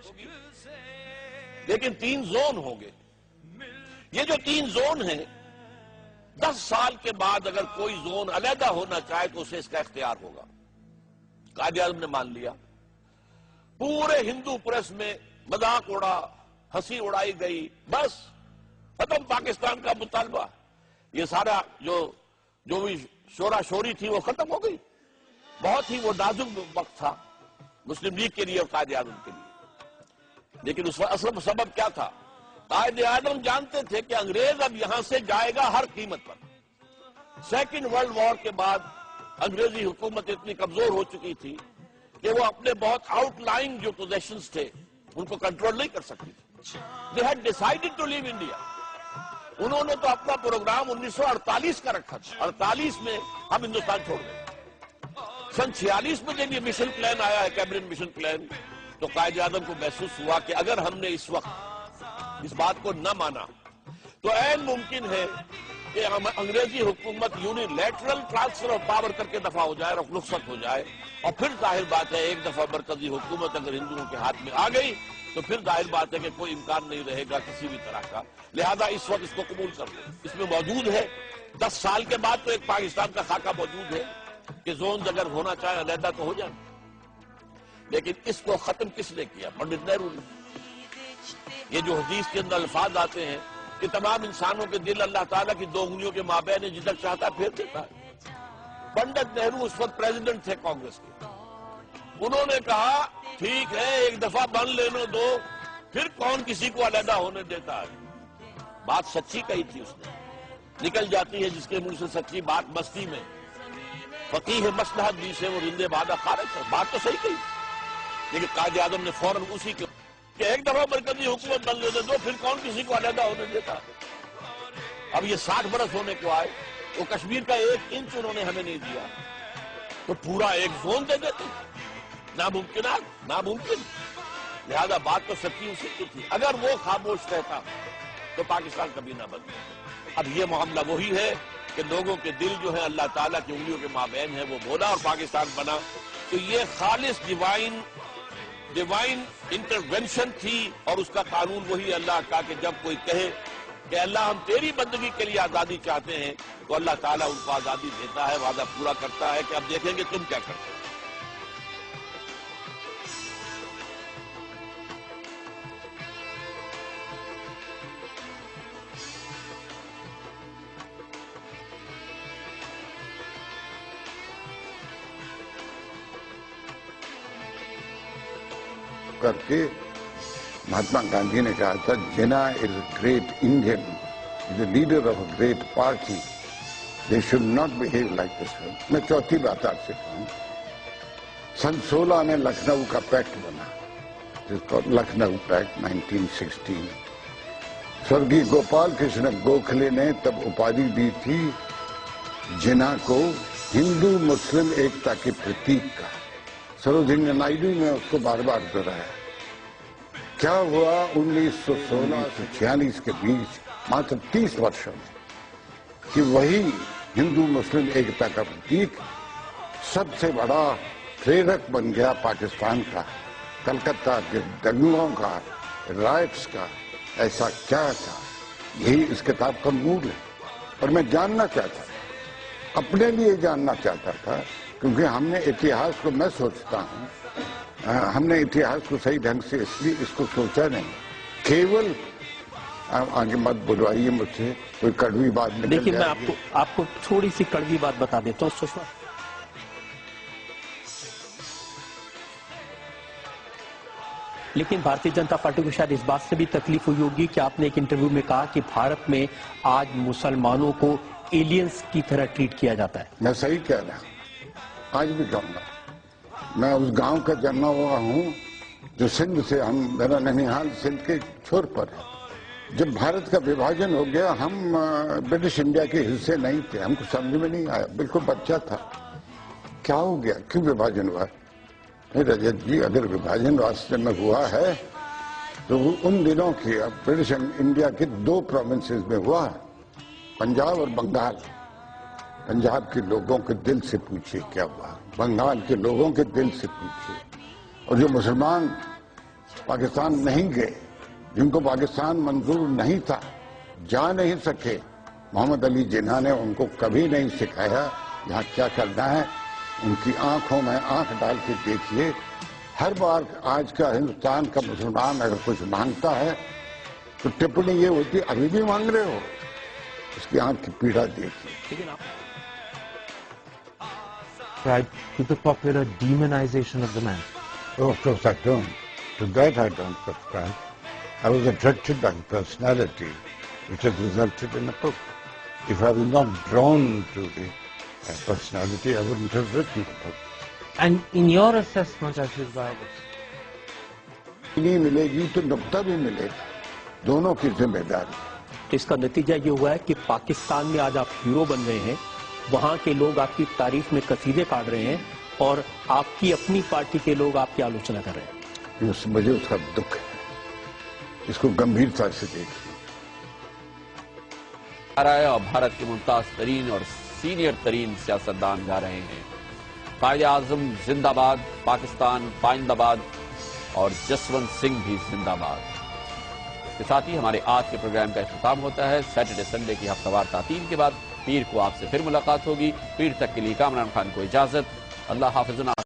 کی، لیکن 3 زون ہوں گے۔ یہ جو 3 زون ہیں، 10 سال کے بعد اگر کوئی زون علیحدہ ہونا چاہے تو اسے اس کا اختیار ہوگا۔ قائد اعظم نے مان لیا، پورے ہندو پریس میں مذاق اڑا، ہنسی اڑائی گئی، بس ختم پاکستان کا مطالبہ۔ یہ سارا جو بھی شورا شوری تھی وہ ختم ہو گئی۔ بہت ہی وہ نازک وقت تھا مسلم لیگ کے لیے اور قائد اعظم کے لیے، لیکن اس اصل سبب کیا تھا؟ قائد اعظم جانتے تھے کہ انگریز اب یہاں سے جائے گا ہر قیمت پر۔ سیکنڈ ورلڈ وار کے بعد انگریزی حکومت اتنی کمزور ہو چکی تھی کہ وہ اپنے بہت آؤٹ لائنگ جو پوزیشنز تھے ان کو کنٹرول نہیں کر سکتی تھی۔ They had decided to leave India۔ انہوں نے تو اپنا پروگرام 1948 کا رکھا تھا، 48 میں ہم ہندوستان چھوڑ گئے۔ سن 46 میں جب یہ مشن پلان آیا ہے، کیبنٹ مشن پلان، تو قائد اعظم کو محسوس ہوا کہ اگر ہم نے اس وقت اس بات کو نہ مانا تو عین ممکن ہے کہ انگریزی حکومت یونیلیٹرل ٹرانسفر آف پاور کر کے دفع ہو جائے اور رخصت ہو جائے، اور پھر ظاہر بات ہے ایک دفعہ مرکزی حکومت اگر ہندوؤں کے ہاتھ میں آ گئی تو پھر ظاہر بات ہے کہ کوئی امکان نہیں رہے گا کسی بھی طرح کا۔ لہذا اس وقت اس کو قبول کر لیں، اس میں موجود ہے۔ 10 سال کے بعد تو ایک پاکستان کا خاکہ موجود ہے کہ زون اگر ہونا چاہے علیحدہ تو ہو جائے، لیکن اس کو ختم کس نے کیا؟ پنڈت نہرو نے۔ یہ جو حدیث کے اندر الفاظ آتے ہیں کہ تمام انسانوں کے دل اللہ تعالیٰ کی 2 انگلیوں کے مابین ہے، جدھر چاہتا پھیر دیتا ہے۔ پنڈت نہرو اس وقت پریزیڈنٹ تھے کانگریس کے، انہوں نے کہا ٹھیک ہے ایک دفعہ بن لینے دو، پھر کون کسی کو علیحدہ ہونے دیتا ہے۔ بات سچی کہی تھی اس نے، نکل جاتی ہے جس کے منہ سے سچی بات مستی میں، فقیہ مصلحت جی سے وہ رندے بادہ خارج ہے، بات تو صحیح کہی، لیکن قائد اعظم نے فوراً اسی کے کہ ایک دفعہ مرکزی حکومت بن لینے دو، پھر کون کسی کو علیحدہ ہونے دیتا۔ اب یہ 60 برس ہونے کو آئے، وہ کشمیر کا 1 انچ انہوں نے ہمیں نہیں دیا تو پورا ایک زون دے دیتے، ناممکن۔ لہذا بات تو سچی اسی کی تھی، اگر وہ خاموش رہتا تو پاکستان کبھی نہ بنتا۔ اب یہ معاملہ وہی ہے کہ لوگوں کے دل جو ہے اللہ تعالیٰ کی انگلیوں کے مابین ہے، وہ بولا اور پاکستان بنا۔ تو یہ خالص ڈیوائن انٹرونشن تھی، اور اس کا قانون وہی اللہ کا کہ جب کوئی کہے کہ اللہ ہم تیری بندگی کے لیے آزادی چاہتے ہیں تو اللہ تعالیٰ ان کو آزادی دیتا ہے، وعدہ پورا کرتا ہے کہ اب دیکھیں گے تم کیا کرتے ہو۔ کر کے مہاتما گاندھی نے کہا تھا Jinnah is a great Indian, is a leader of a great party, they should not behave like this. میں چوتھی بات آپ سے کہوں، سن 16 میں لکھنؤ کا پیکٹ بنا، جس کو لکھنؤ پیکٹ 1916۔ سورگی گوپال کرشن گوکھلے نے تب اپادھی دی تھی جنا کو ہندو مسلم ایکتا کے پرتیک کا۔ سروجنی نائیڈو نے اس کو بار بار دہرایا۔ کیا ہوا 1916 سے 1946 کے بیچ ماتر 30 برسوں میں کہ وہی ہندو مسلم ایکتا کا پرتیک سب سے بڑا پریرک بن گیا پاکستان کا، کلکتہ کے دنگوں کا، رائٹس کا۔ ایسا کیا تھا؟ یہی اس کتاب کا مول ہے۔ اور میں جاننا چاہتا تھا، اپنے لیے جاننا چاہتا تھا، کیونکہ ہم نے اتہاس کو، میں سوچتا ہوں ہم نے اتہاس کو صحیح ڈھنگ سے اس لیے اس کو سوچا نہیں، کیول آگے مت بلوائیے مجھ سے کوئی کڑوی بات نکل جائے۔ دیکھیے میں آپ کو تھوڑی سی کڑوی بات بتا دیتا ہوں سشما۔ لیکن بھارتی جنتا پارٹی کو شاید اس بات سے بھی تکلیف ہوئی ہوگی کہ آپ نے ایک انٹرویو میں کہا کہ بھارت میں آج مسلمانوں کو ایلینز کی طرح ٹریٹ کیا جاتا ہے۔ میں صحیح کہہ رہا ہوں، آج بھی کہوں گا۔ میں اس گاؤں کا جنما ہوا ہوں جو سندھ سے، میرا ننیحال سندھ کے چھور پر ہے۔ جب بھارت کا وبھاجن ہو گیا، ہم برٹش انڈیا کے حصے نہیں تھے، ہم کو سمجھ میں نہیں آیا، بالکل بچہ تھا، کیا ہو گیا، کیوں وبھاجن ہوا؟ رجت جی، اگر وبھاجن واسطے میں ہوا ہے تو وہ ان دنوں کی برٹش انڈیا کے 2 پروونسز میں ہوا ہے، پنجاب اور بنگال۔ پنجاب کے لوگوں کے دل سے پوچھئے کیا ہوا، بنگال کے لوگوں کے دل سے پوچھئے، اور جو مسلمان پاکستان نہیں گئے، جن کو پاکستان منظور نہیں تھا، جا نہیں سکے، محمد علی جناح نے ان کو کبھی نہیں سکھایا یہاں کیا کرنا ہے۔ ان کی آنکھوں میں آنکھ ڈال کے دیکھیے، ہر بار آج کا ہندوستان کا مسلمان اگر کچھ مانگتا ہے تو ٹپنی یہ ہوتی ہے ابھی بھی مانگ رہے ہو، اس کی آنکھ کی پیڑا دیکھیے۔ لیکن آپ to the popular demonization of the man. Oh, of course I don't. To that I don't subscribe. I was attracted by the personality which has resulted in a book. If I was not drawn to the personality, I wouldn't have written the book. And in your assessment as his biographer, نہیں ملے گی تو نقطہ بھی ملے گا، دونوں کی ذمہ داری۔ تو اس کا نتیجہ یہ ہوا ہے کہ پاکستان میں آج آپ ہیرو بن رہے ہیں، وہاں کے لوگ آپ کی تعریف میں قصیدے کاٹ رہے ہیں اور آپ کی اپنی پارٹی کے لوگ آپ کی آلوچنا کر رہے ہیں۔ مجھے اس کا دکھ ہے، اس کو گمبھیرتا سے دیکھیے۔ اور بھارت کے ممتاز ترین اور سینئر ترین سیاستدان گا رہے ہیں قائد اعظم زندہ باد، پاکستان پائندہ باد اور جسونت سنگھ بھی زندہ باد۔ اس کے ساتھ ہی ہمارے آج کے پروگرام کا اختتام ہوتا ہے۔ سیٹرڈے سنڈے کی ہفتہ وار تعطیل کے بعد پیر کو آپ سے پھر ملاقات ہوگی۔ پیر تک کے لیے کامران خان کو اجازت۔ اللہ حافظ۔